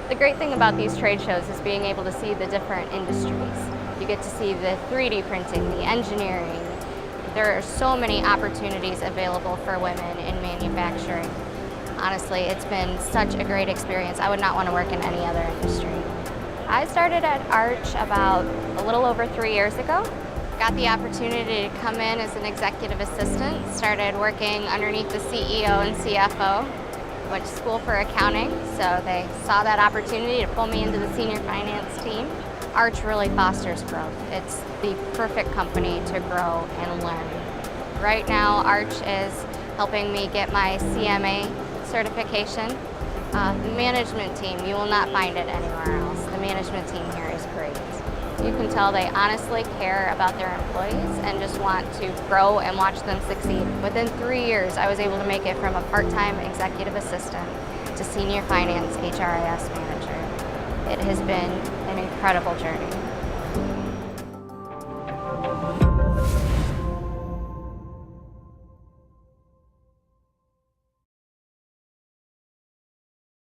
The great thing about these trade shows is being able to see the different industries. You get to see the 3D printing, the engineering. There are so many opportunities available for women in manufacturing. Honestly, it's been such a great experience. I would not want to work in any other industry. I started at Arch about a little over 3 years ago. Got the opportunity to come in as an executive assistant, started working underneath the CEO and CFO. Went to school for accounting, so they saw that opportunity to pull me into the senior finance team. Arch really fosters growth. It's the perfect company to grow and learn. Right now, Arch is helping me get my CMA certification. The management team, you will not find it anywhere else. The management team here is great. You can tell they honestly care about their employees and just want to grow and watch them succeed. Within 3 years, I was able to make it from a part-time executive assistant to senior finance HRIS manager. It has been an incredible journey.